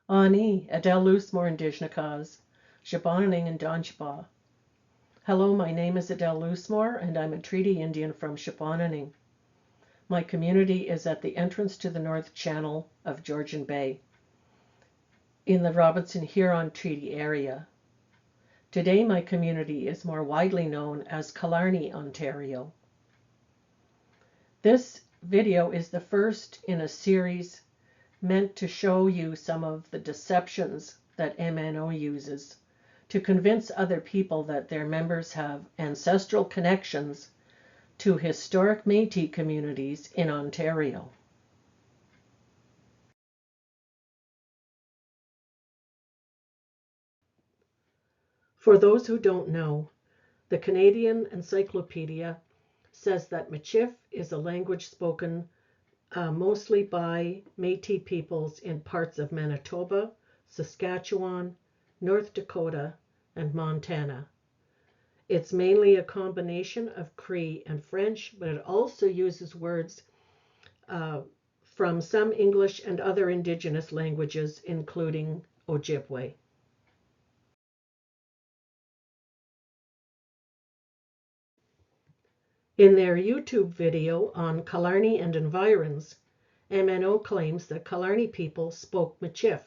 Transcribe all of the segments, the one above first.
Ani, Adele Loosemore and Dishnakaz, Shebahonaning and Donchba. Hello, my name is Adele Loosemore and I'm a Treaty Indian from Shebahonaning. My community is at the entrance to the North Channel of Georgian Bay in the Robinson-Huron Treaty area. Today, my community is more widely known as Killarney, Ontario. This video is the first in a series meant to show you some of the deceptions that MNO uses to convince other people that their members have ancestral connections to historic Métis communities in Ontario. For those who don't know, the Canadian Encyclopedia says that Michif is a language spoken mostly by Métis peoples in parts of Manitoba, Saskatchewan, North Dakota, and Montana. It's mainly a combination of Cree and French, but it also uses words from some English and other Indigenous languages, including Ojibwe. In their YouTube video on Killarney and Environs, MNO claims that Killarney people spoke Michif.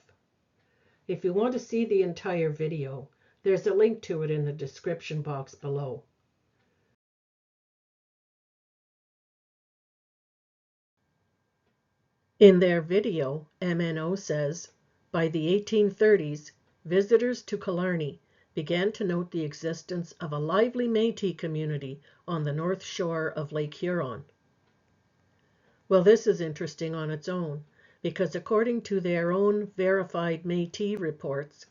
If you want to see the entire video, there's a link to it in the description box below. In their video, MNO says, by the 1830s, visitors to Killarney began to note the existence of a lively Métis community on the north shore of Lake Huron. Well, this is interesting on its own, because according to their own verified Métis reports,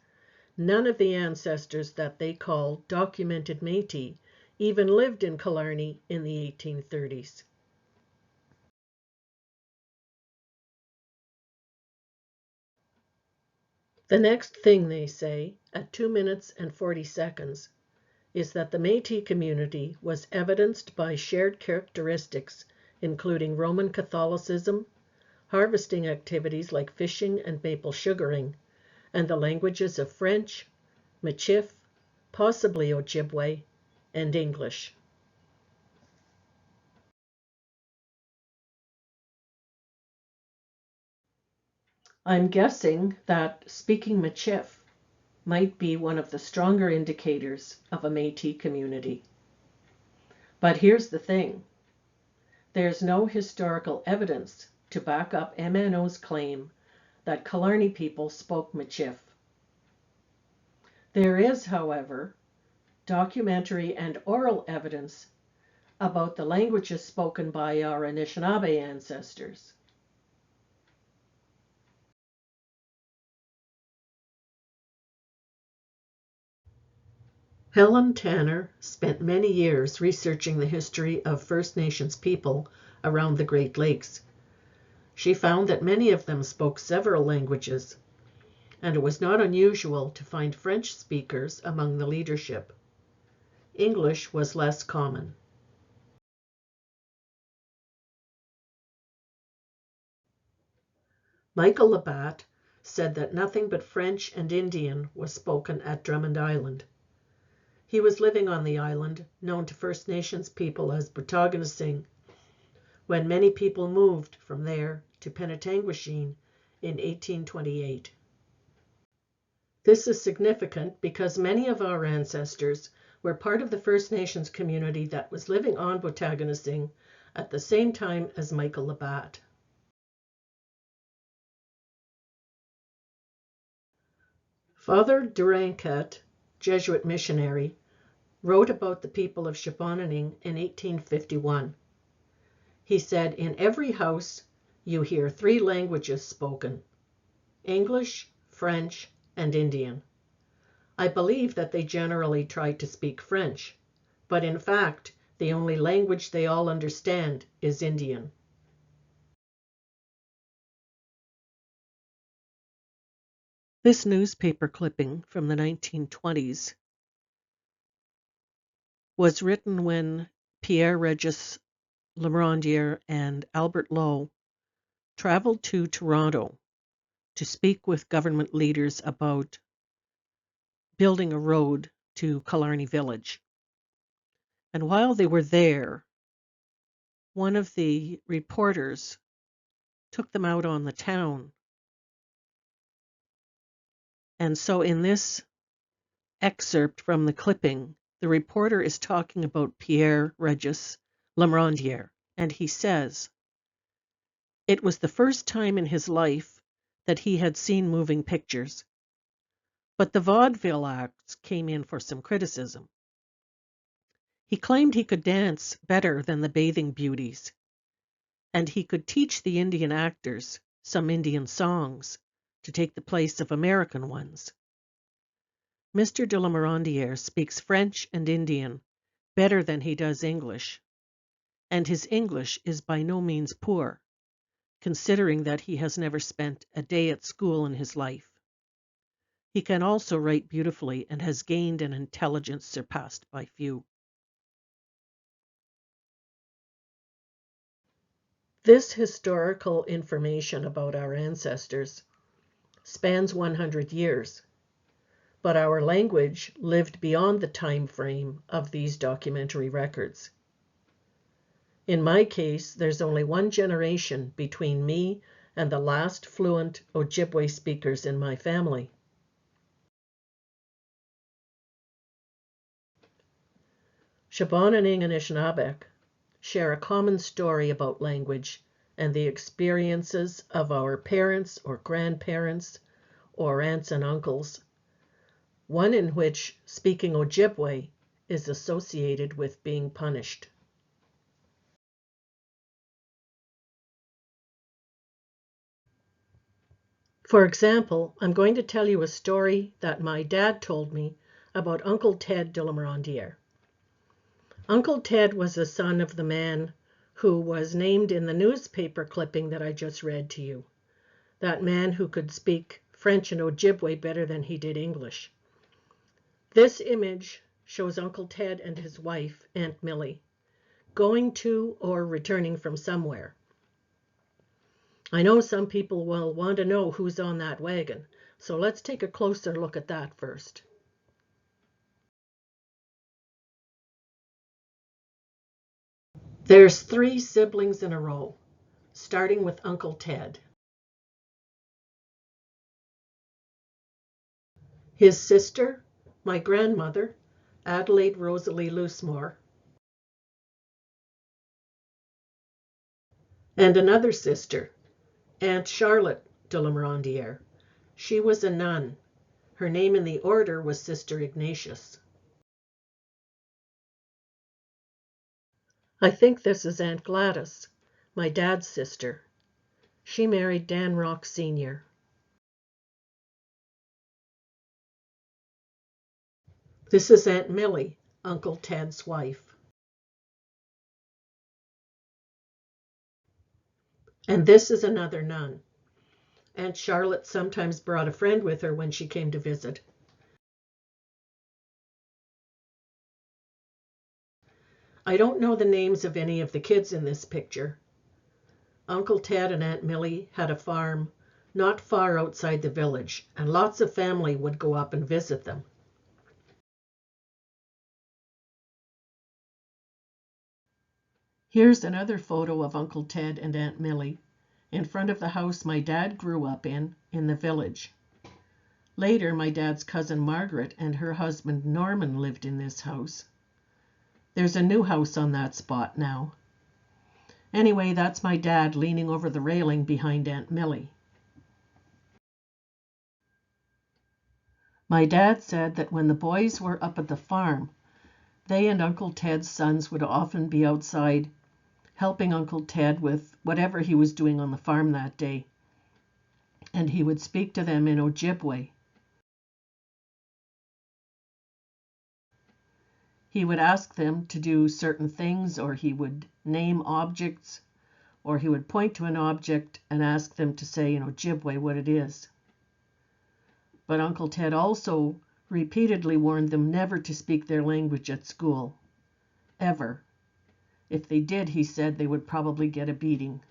none of the ancestors that they call documented Métis even lived in Killarney in the 1830s. The next thing they say, at 2 minutes and 40 seconds, is that the Métis community was evidenced by shared characteristics including Roman Catholicism, harvesting activities like fishing and maple sugaring, and the languages of French, Michif, possibly Ojibwe, and English. I'm guessing that speaking Michif might be one of the stronger indicators of a Métis community. But here's the thing. There's no historical evidence to back up MNO's claim that Killarney people spoke Michif. There is, however, documentary and oral evidence about the languages spoken by our Anishinaabe ancestors. Helen Tanner spent many years researching the history of First Nations people around the Great Lakes. She found that many of them spoke several languages, and it was not unusual to find French speakers among the leadership. English was less common. Michael Labatt said that nothing but French and Indian was spoken at Drummond Island. He was living on the island, known to First Nations people as Botaganassing, when many people moved from there to Penetanguishene in 1828. This is significant because many of our ancestors were part of the First Nations community that was living on Botaganassing at the same time as Michael Labatt. Father Durancat, Jesuit missionary, wrote about the people of Shebahonaning in 1851. He said, in every house you hear 3 languages spoken: English, French, and Indian. I believe that they generally try to speak French, but in fact, the only language they all understand is Indian. This newspaper clipping from the 1920s was written when Pierre Regis Larondiere and Albert Lowe traveled to Toronto to speak with government leaders about building a road to Killarney Village. And while they were there, one of the reporters took them out on the town. And so in this excerpt from the clipping, the reporter is talking about Pierre Regis Lamorandière, and he says, "It was the first time in his life that he had seen moving pictures, but the vaudeville acts came in for some criticism. He claimed he could dance better than the bathing beauties, and he could teach the Indian actors some Indian songs to take the place of American ones. Mr. de Lamorandière speaks French and Indian better than he does English, and his English is by no means poor, considering that he has never spent a day at school in his life. He can also write beautifully and has gained an intelligence surpassed by few." This historical information about our ancestors spans 100 years, but our language lived beyond the time frame of these documentary records. In my case, there's only one generation between me and the last fluent Ojibwe speakers in my family. Shebahonaning and Anishinaabe share a common story about language and the experiences of our parents or grandparents or aunts and uncles, one in which speaking Ojibwe is associated with being punished. For example, I'm going to tell you a story that my dad told me about Uncle Ted de Lamorandière. Uncle Ted was the son of the man who was named in the newspaper clipping that I just read to you. That man who could speak French and Ojibwe better than he did English. This image shows Uncle Ted and his wife, Aunt Millie, going to or returning from somewhere. I know some people will want to know who's on that wagon, so let's take a closer look at that first. There's 3 siblings in a row, starting with Uncle Ted. His sister, my grandmother, Adele Loosemore, and another sister, Aunt Charlotte de Lamorandière. She was a nun. Her name in the order was Sister Ignatius. I think this is Aunt Gladys, my dad's sister. She married Dan Rock Sr. This is Aunt Millie, Uncle Ted's wife. And this is another nun. Aunt Charlotte sometimes brought a friend with her when she came to visit. I don't know the names of any of the kids in this picture. Uncle Ted and Aunt Millie had a farm not far outside the village, and lots of family would go up and visit them. Here's another photo of Uncle Ted and Aunt Millie in front of the house my dad grew up in the village. Later, my dad's cousin Margaret and her husband Norman lived in this house. There's a new house on that spot now. Anyway, that's my dad leaning over the railing behind Aunt Millie. My dad said that when the boys were up at the farm, they and Uncle Ted's sons would often be outside helping Uncle Ted with whatever he was doing on the farm that day, and he would speak to them in Ojibwe. He would ask them to do certain things, or he would name objects, or he would point to an object and ask them to say in Ojibwe what it is. But Uncle Ted also repeatedly warned them never to speak their language at school, ever. If they did, he said, they would probably get a beating.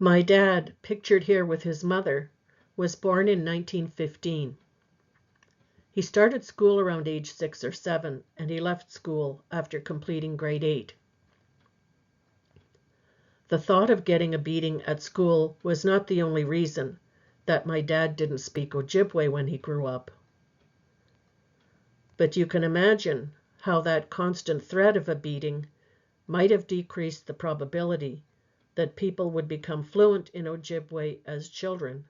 My dad, pictured here with his mother, was born in 1915. He started school around age 6 or 7, and he left school after completing grade 8. The thought of getting a beating at school was not the only reason that my dad didn't speak Ojibwe when he grew up. But you can imagine how that constant threat of a beating might have decreased the probability that people would become fluent in Ojibwe as children,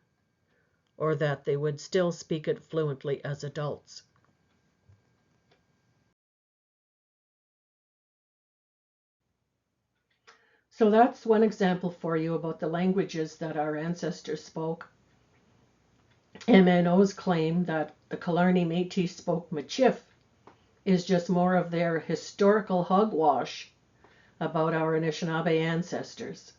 or that they would still speak it fluently as adults. So that's one example for you about the languages that our ancestors spoke. MNOs claim that the Killarney Métis spoke Michif is just more of their historical hogwash about our Anishinaabe ancestors.